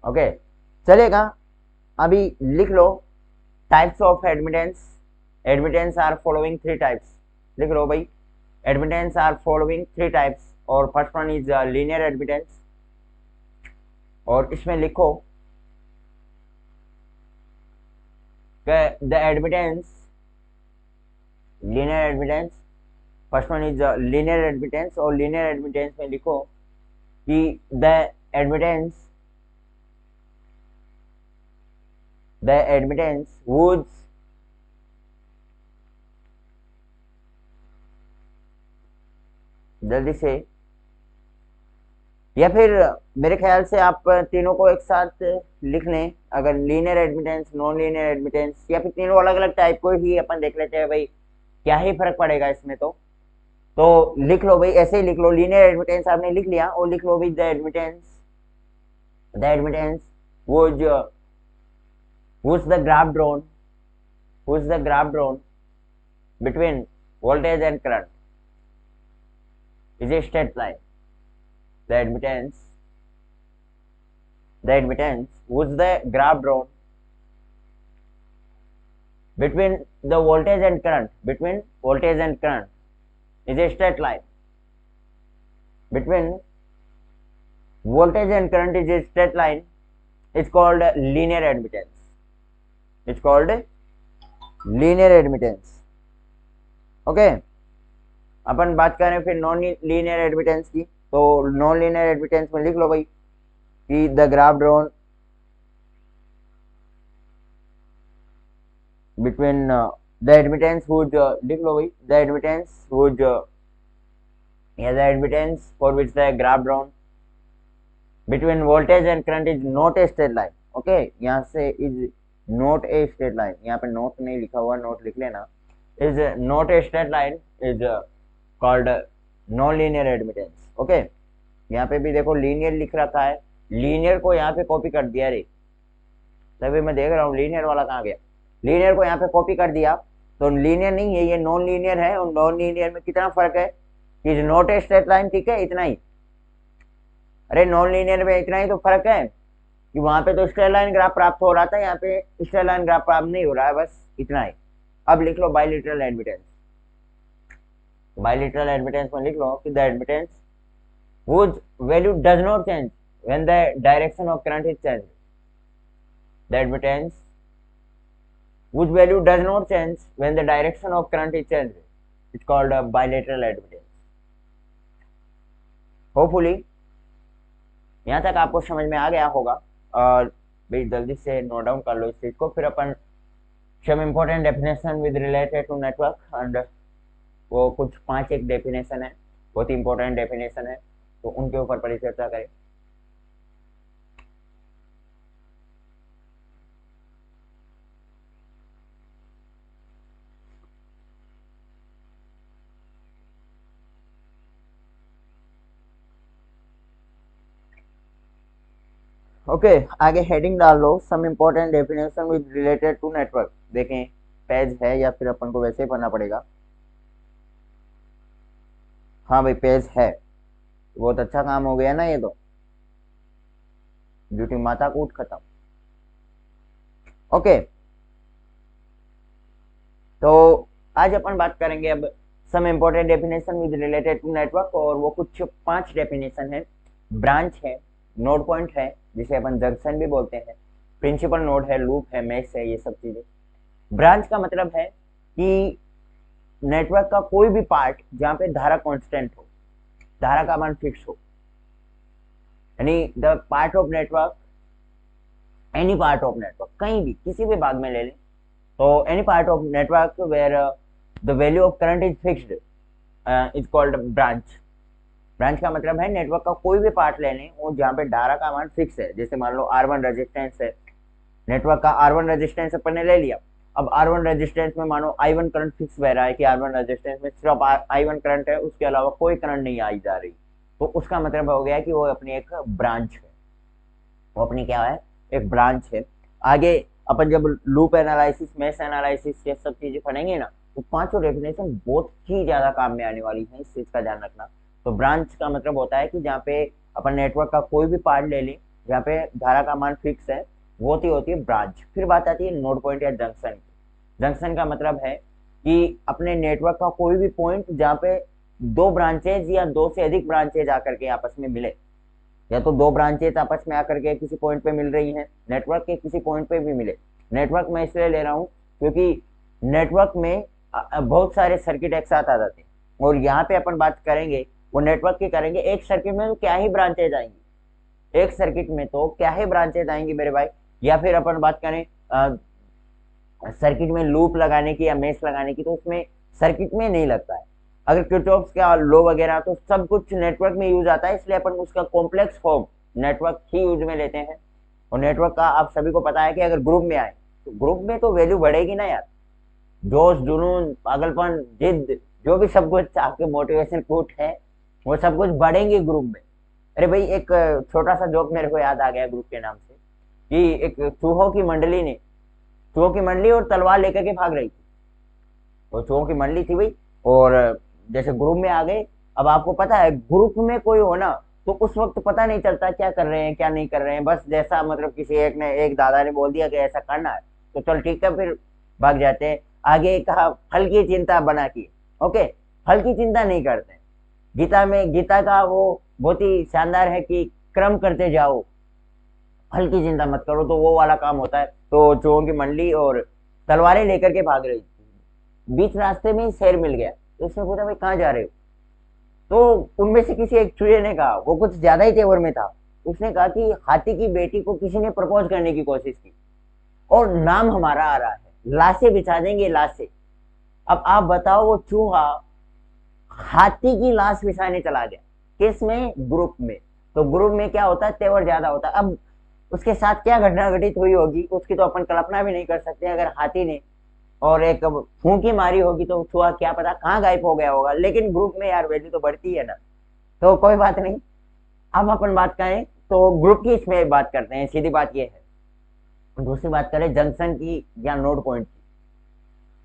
ओके, चलेगा। अभी लिख लो types of admittance. Admittance are following 3 types, लिख लो भाई एडमिटेंस आर फॉलोइंग 3 टाइप्स। और first one is linear admittance, और इसमें लिखो the admittance, linear admittance, first one is linear admittance, और लीनियर एडमिटेंस में लिखो कि द एडमिटेंस whose जल्दी से, या फिर मेरे ख्याल से आप तीनों को एक साथ लिख लें। अगर linear admittance, non linear admittance, या फिर तीनों अलग अलग टाइप को ही अपन देख लेते हैं, भाई क्या ही फर्क पड़ेगा इसमें। तो लिख लो भाई, ऐसे ही लिख लो लीनियर एडमिटेंस आपने लिख लिया, और लिख लो भाई the admittance whose the graph drawn between voltage and current is a straight line. The admittance whose the graph drawn between the voltage and current is a straight line. Between voltage and current is a straight line, is called linear admittance. It's called linear admittance. Okay, अपन बात करें फिर non linear admittance की। तो non linear admittance में लिख लो भाई कि the graph drawn between the admittance whose लिख लो भाई द एडमिटेंस whose या the admittance for which the graph drawn between voltage and current is not a straight line. Okay, यहाँ से is not a straight line, यहाँ पे note नहीं लिखा हुआ, नोट लिख लेना। Is not a straight line is called non linear admittance. Okay, यहाँ पे भी देखो लीनियर लिख रखा है, लीनियर को यहाँ पे कॉपी कर दिया रे, तभी मैं देख रहा हूँ लीनियर वाला कहाँ गया। लीनियर को यहाँ पे कॉपी कर दिया, तो लीनियर नहीं है, ये नॉन लीनियर है। और नॉन लीनियर में कितना फर्क है, is not a straight line, ठीक है, इतना ही। अरे नॉन लीनियर में इतना ही तो फर्क है कि वहां पे तो स्ट्रेट लाइन ग्राफ प्राप्त हो रहा था, यहाँ पे स्ट्रेट लाइन ग्राफ प्राप्त नहीं हो रहा है, बस इतना ही। अब लिख लो बाइलेटरल एडमिटेंस। बाइलेटरल एडमिटेंस में लिख लो कि the admittance whose value does not change when the direction of current is changed. The admittance whose value does not change when the direction of current is changed. It's called a bilateral admittance. Hopefully यहाँ तक आपको समझ में आ गया होगा, और भाई जल्दी से नोट डाउन कर लो इस चीज को। फिर अपन some important definition with related to network, and वो कुछ 5 एक डेफिनेशन है, बहुत इंपॉर्टेंट डेफिनेशन है, तो उनके ऊपर परिचर्चा करें। ओके आगे हेडिंग डाल लो some important definition with related to network. देखें पेज है या फिर अपन को वैसे ही पढ़ना पड़ेगा। हाँ भाई पेज है, बहुत अच्छा काम हो गया ना ये तो, ड्यूटी माता कूट खत्म। ओके तो आज अपन बात करेंगे अब some important definition with related to network, और वो कुछ 5 डेफिनेशन है। ब्रांच है, नोड पॉइंट है जिसे अपन जंक्शन भी बोलते हैं, प्रिंसिपल नोड है, लूप है, मेश है, ये सब चीजें। ब्रांच का मतलब है कि नेटवर्क का कोई भी पार्ट जहां पे धारा कांस्टेंट हो, धारा का मान फिक्स हो, यानी the part of network, any part of network, कहीं भी किसी भी भाग में ले लें तो any part of network where the value of current is fixed is called branch. Branch का मतलब है नेटवर्क का कोई भी पार्ट ले लें वो जहाँ पे धारा का मान फिक्स है। जैसे मान लो R1 रेजिस्टेंस है, नेटवर्क का R1 रेजिस्टेंस अपन ने ले लिया। अब R1 रेजिस्टेंस में मानो I1 करंट फिक्स बह रहा है कि R1 रेजिस्टेंस में सिर्फ I1 करंट है, उसके अलावा कोई करंट नहीं आई जा रही, तो उसका मतलब हो गया कि वो अपनी एक ब्रांच है, वो अपनी क्या है, एक ब्रांच है। आगे अपन जब लूप एनालिसिस, मेश एनालिसिस, ये सब चीजें पढ़ेंगे ना, तो 5 डेफिनेशन बहुत ही ज्यादा काम में आने वाली है, इस चीज का ध्यान रखना। तो ब्रांच का मतलब होता है कि जहाँ पे अपन नेटवर्क का कोई भी पार्ट ले लें जहाँ पे धारा का मान फिक्स है, वो होती है ब्रांच। फिर बात आती है नोड पॉइंट या जंक्शन की। जंक्शन का मतलब है कि अपने नेटवर्क का कोई भी पॉइंट जहाँ पे 2 ब्रांचेज या 2 से अधिक ब्रांचेज आकर के आपस में मिले, या तो 2 ब्रांचेज आपस में आकर के किसी पॉइंट पे मिल रही हैं, नेटवर्क के किसी पॉइंट पे भी मिले। नेटवर्क में इसलिए ले रहा हूँ क्योंकि नेटवर्क में बहुत सारे सर्किट एक साथ आ जाते हैं, और यहाँ पे अपन बात करेंगे वो नेटवर्क की करेंगे। एक सर्किट में तो क्या ही ब्रांचेज आएंगी, एक सर्किट में तो क्या ही ब्रांचेज आएंगी मेरे भाई। या फिर अपन बात करें सर्किट में लूप लगाने की या मेश लगाने की, तो उसमें सर्किट में नहीं लगता है। अगर किरचॉफ का लॉ वगैरह तो सब कुछ नेटवर्क में यूज आता है, इसलिए अपन उसका कॉम्प्लेक्स फॉर्म नेटवर्क ही यूज में लेते हैं। और नेटवर्क का आप सभी को पता है कि अगर ग्रुप में आए तो ग्रुप में तो वैल्यू बढ़ेगी ना यार, जोश जुनून पागलपन जिद जो भी सब कुछ आपके मोटिवेशन कोट है वो सब कुछ बढ़ेंगे ग्रुप में। अरे भाई एक छोटा सा जोक मेरे को याद आ गया ग्रुप के नाम से, कि एक चूहों की मंडली ने, चूहों की मंडली और तलवार लेकर के भाग रही थी। वो चूहों की मंडली थी भाई, और जैसे ग्रुप में आ गए। अब आपको पता है ग्रुप में कोई हो ना तो उस वक्त पता नहीं चलता क्या कर रहे हैं क्या नहीं कर रहे हैं, बस जैसा मतलब किसी एक दादा ने बोल दिया कि ऐसा करना है तो चल ठीक है फिर भाग जाते हैं। आगे कहा फल की चिंता बना की, ओके, फल की चिंता नहीं करते। गीता का वो बहुत ही शानदार है कि क्रम करते जाओ, फल की चिंता मत करो, तो वो वाला काम होता है। तो चूहों की मंडली और तलवारें लेकर के भाग रही थी, बीच रास्ते में ही शेर मिल गया, तो उसने पूछा भाई कहाँ जा रहे हो। तो उनमें से किसी एक चूहे ने कहा, वो कुछ ज्यादा ही तेवर में था, उसने कहा कि हाथी की बेटी को किसी ने प्रपोज करने की कोशिश की और नाम हमारा आ रहा है, लाशें बिछा देंगे लाशें। अब आप बताओ वो चूहा हाथी की लाश बिछाने चला गया, किस में, ग्रुप में। तो ग्रुप में क्या होता है, तेवर ज्यादा होता है। अब उसके साथ क्या घटना घटित हुई होगी उसकी तो अपन कल्पना भी नहीं कर सकते। अगर हाथी ने और एक फूंकी मारी होगी तो चूहा क्या पता कहाँ गायब हो गया होगा, लेकिन ग्रुप में यार वैल्यू तो बढ़ती है ना, तो कोई बात नहीं। अब अपन बात करें तो ग्रुप की, इसमें बात करते हैं, सीधी बात ये है। दूसरी बात करें जंक्शन की या नोड पॉइंट की।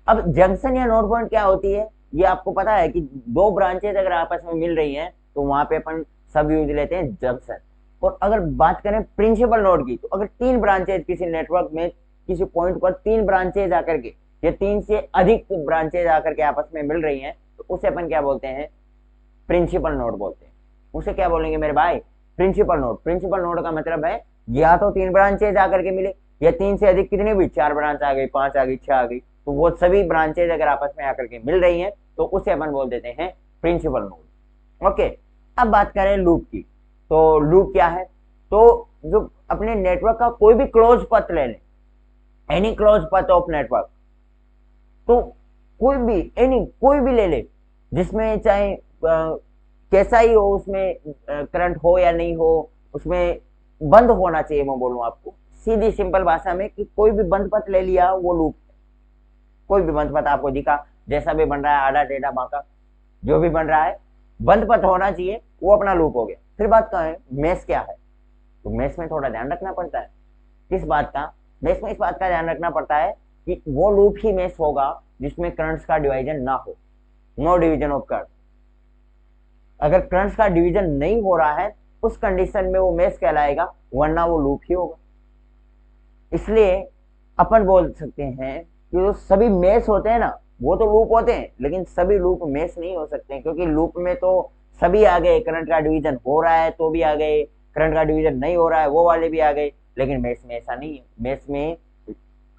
अब जंक्शन या नोड पॉइंट क्या होती है, ये आपको पता है कि 2 ब्रांचेज अगर आपस में मिल रही हैं तो वहां पे अपन सब यूज लेते हैं जंक्शन। और अगर बात करें प्रिंसिपल नोड की, तो अगर 3 ब्रांचेज किसी नेटवर्क में किसी पॉइंट पर 3 ब्रांचेज आकर के या 3 से अधिक ब्रांचेज आकर के आपस में मिल रही हैं, तो उसे अपन क्या बोलते हैं, प्रिंसिपल नोड बोलते हैं। उसे क्या बोलेंगे मेरे भाई, प्रिंसिपल नोड। प्रिंसिपल नोड का मतलब है या तो 3 ब्रांचेज आकर के मिले, या 3 से अधिक कितनी भी, 4 ब्रांच आ गई, 5 आ गई, 6 आ गई, तो वो सभी ब्रांचेज अगर आपस में आकर के मिल रही हैं तो उसे अपन बोल देते हैं प्रिंसिपल नोड। ओके, अब बात करें लूप की, तो लूप क्या है, तो जो अपने नेटवर्क का कोई भी क्लोज पथ ले लें, any close path of network, तो कोई भी एनी कोई भी ले ले, जिसमें चाहे कैसा ही हो, उसमें करंट हो या नहीं हो, उसमें बंद होना चाहिए। मैं बोलूं आपको सीधी सिंपल भाषा में कि कोई भी बंद पथ ले लिया वो लूप। कोई भी बंद पथ आपको दिखा, जैसा भी बन रहा है, आधा टेढ़ा बांका जो भी बन रहा है, बंद पथ होना चाहिए, वो अपना लूप हो गया। फिर बात कहाँ है, मेश क्या है, तो मेश में थोड़ा ध्यान रखना पड़ता है। किस बात का, मेश में इस बात का ध्यान रखना पड़ता है कि वो लूप ही मेश होगा जिसमें करंट्स का डिवीजन ना हो, नो डिवीजन ऑफ करंट। अगर करंट्स का डिवीजन नहीं हो रहा है उस कंडीशन में वो मेश कहलाएगा, वरना वो लूप ही होगा। इसलिए अपन बोल सकते हैं कि जो सभी मेश होते हैं ना वो तो लूप होते हैं, लेकिन सभी लूप मेश नहीं हो सकते, क्योंकि लूप में तो सभी आ गए, करंट का डिवीजन हो रहा है तो भी आ गए, करंट का डिवीजन नहीं हो रहा है वो वाले भी आ गए। लेकिन मेश में ऐसा नहीं है, मेश में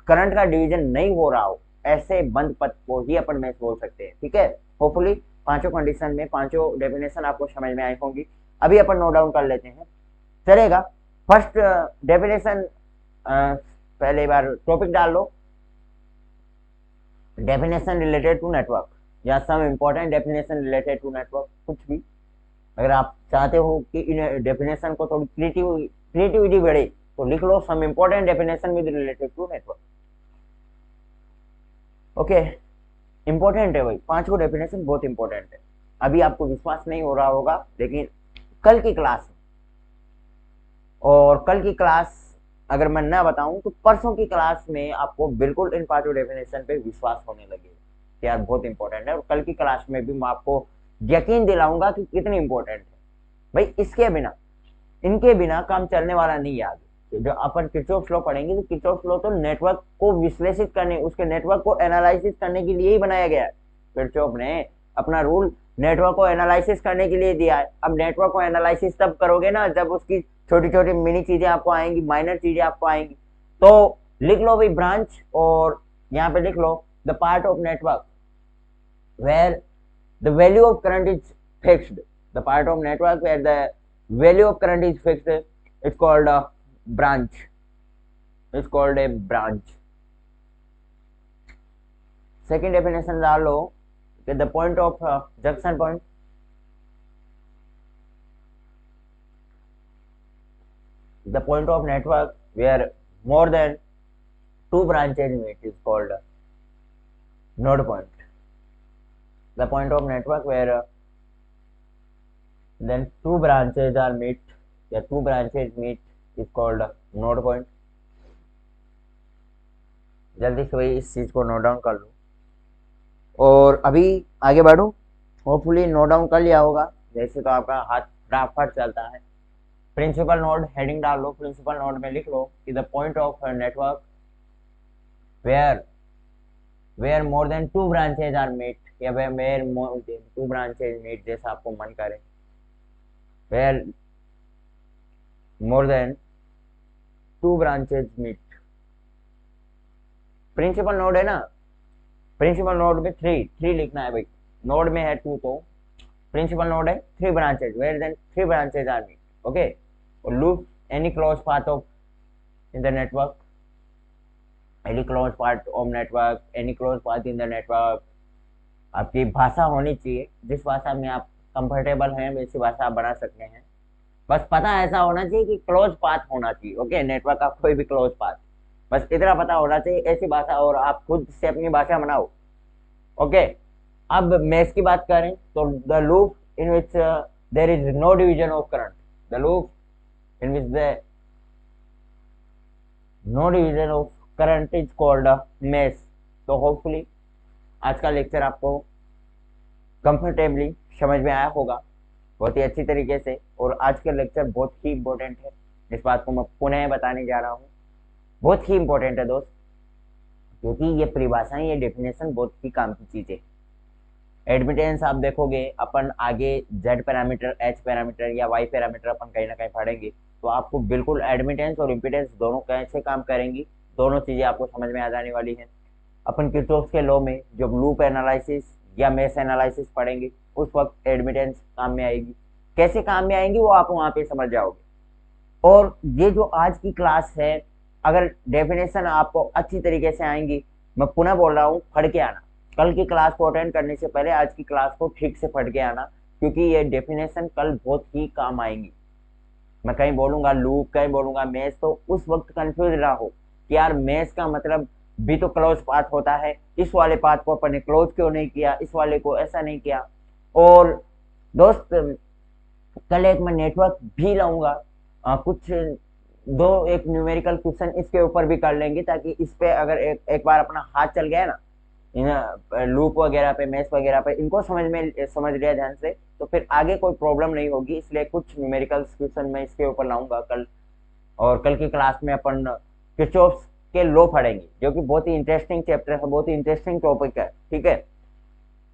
करंट का डिवीजन नहीं हो रहा हो ऐसे बंद पथ को ही अपन मेश बोल सकते हैं। ठीक है, होपफुली पांचों कंडीशन में पांचों डेफिनेशन आपको समझ में आई होंगी। अभी अपन नोट डाउन कर लेते हैं, चलेगा। फर्स्ट डेफिनेशन, पहले बार टॉपिक डाल लो, डेफिनेशन रिलेटेड टू नेटवर्क या some important definition related to network, कुछ भी। अगर आप चाहते हो कि इन डेफिनेशन को थोड़ी क्रिएटिविटी बढ़े तो लिख लो some important definition with related to network. Okay, important है भाई, 5 को डेफिनेशन बहुत इंपॉर्टेंट है। अभी आपको विश्वास नहीं हो रहा होगा, लेकिन कल की क्लास, और कल की क्लास अगर मैं ना बताऊं तो परसों की क्लास में आपको बिल्कुल इन 5 डेफिनेशन पे विश्वास होने लगेगा कि यार बहुत इंपॉर्टेंट है। और कल की क्लास में भी मैं आपको यकीन दिलाऊंगा कि कितनी इंपॉर्टेंट है भाई। इसके बिना, इनके बिना काम चलने वाला नहीं है आगे। जो अपन किरचॉफ लॉ पढ़ेंगे, तो किरचॉफ लॉ तो नेटवर्क को विश्लेषित करने, उसके नेटवर्क को एनालिसिस करने के लिए ही बनाया गया है। किरचॉफ ने अपना रूल नेटवर्क को एनालिसिस करने के लिए दिया है। अब नेटवर्क को एनालिसिस तब करोगे ना जब उसकी छोटी छोटी मिनी चीजें आपको आएंगी, माइनर चीजें आपको आएंगी। तो लिख लो भाई ब्रांच, और यहाँ पे लिख लो the part of network where the value of current is fixed. The part of network where the value of current is fixed, it's called a branch, it's called a branch. Second definition डाल लो कि the point of junction point, the point of network where more than 2 branches meet is called node point. The point of network where then 2 branches are meet, या 2 branches meet is called node point. जल्दी से भाई इस चीज को note down कर लो, और अभी आगे बढ़ो। होपफुली नोट डाउन कर लिया होगा, जैसे तो आपका हाथ फटाफट चलता है। प्रिंसिपल नोड हेडिंग डाल लो, प्रिंसिपल नोड में लिख लो कि the point of network where more than 2 branches are meet, या where more than 2 branches meet, जैसा आपको मन करे। where more than 2 branches meet. Principal node है ना, प्रिंसिपल नोड में 3 लिखना है भाई। नोड में है 2, तो प्रिंसिपल नोड है 3 branches, where then 3 branches are meet. Okay, और loop any close path of in the network, any close part of network, any close path in the network. आपकी भाषा होनी चाहिए, जिस भाषा में आप कंफर्टेबल हैं वैसी भाषा आप बना सकते हैं। बस पता ऐसा होना चाहिए कि क्लोज पाथ होना चाहिए। ओके, नेटवर्क का कोई भी क्लोज पाथ, बस इतना पता होना चाहिए, ऐसी भाषा, और आप खुद से अपनी भाषा बनाओ। ओके, अब मेश की बात करें तो the loop in which there is no division of current, the loop in which the no division of current is called mesh. तो होपफुली आज का लेक्चर आपको कंफर्टेबली समझ में आया होगा, बहुत ही अच्छी तरीके से। और आज का लेक्चर बहुत ही इंपॉर्टेंट है, इस बात को मैं पुनः बताने जा रहा हूँ, बहुत ही इंपॉर्टेंट है दोस्त, क्योंकि ये परिभाषाएं, ये डेफिनेशन बहुत ही काम की चीज है। एडमिटेंस आप देखोगे अपन आगे जेड पैरामीटर, एच पैरामीटर या वाई पैरामीटर अपन कहीं ना कहीं पढ़ेंगे, तो आपको बिल्कुल एडमिटेंस और इम्पिडेंस दोनों कैसे काम करेंगी, दोनों चीजें आपको समझ में आ जाने वाली हैं। अपन किरचॉफ के लॉ में जब लूप एनालिसिस या मेश एनालिसिस पढ़ेंगे, उस वक्त एडमिटेंस काम में आएगी। कैसे काम में आएंगी वो आप वहां पे समझ जाओगे। और ये जो आज की क्लास है, अगर डेफिनेशन आपको अच्छी तरीके से आएंगी, मैं पुनः बोल रहा हूँ, पढ़ के आना। कल की क्लास को अटेंड करने से पहले आज की क्लास को ठीक से पढ़ के आना, क्योंकि ये डेफिनेशन कल बहुत ही काम आएंगी। मैं कहीं बोलूंगा लूप, कहीं बोलूंगा मेश, तो उस वक्त कंफ्यूज ना हो कि यार मेश का मतलब भी तो क्लोज पाथ होता है, इस वाले पाथ को अपन ने क्लोज क्यों नहीं किया, इस वाले को ऐसा नहीं किया। और दोस्त कल एक मैं नेटवर्क भी लाऊंगा, कुछ दो एक न्यूमेरिकल क्वेश्चन इसके ऊपर भी कर लेंगे, ताकि इस पे अगर एक बार अपना हाथ चल गया ना इन लूप वगैरह पे, मैश वगैरह पे, इनको समझ लिया ध्यान से, तो फिर आगे कोई प्रॉब्लम नहीं होगी। इसलिए कुछ न्यूमेरिकल क्वेश्चन मैं इसके ऊपर लाऊंगा कल। और कल की क्लास में अपन किरचॉफ के लॉ पढ़ेंगे, जो कि बहुत ही इंटरेस्टिंग चैप्टर है, बहुत ही इंटरेस्टिंग टॉपिक है। ठीक है,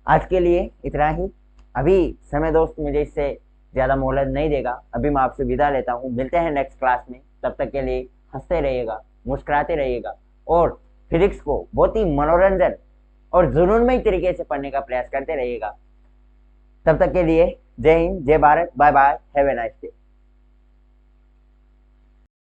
आज के लिए इतना ही। अभी समय दोस्त मुझे इससे ज्यादा मोहलत नहीं देगा, अभी मैं आपसे विदा लेता हूँ। मिलते हैं नेक्स्ट क्लास में, तब तक के लिए हंसते रहिएगा, मुस्कुराते रहिएगा, और फिजिक्स को बहुत ही मनोरंजन और जुनूनमय तरीके से पढ़ने का प्रयास करते रहिएगा। तब तक के लिए जय हिंद, जय Bharat, bye bye, have a nice day.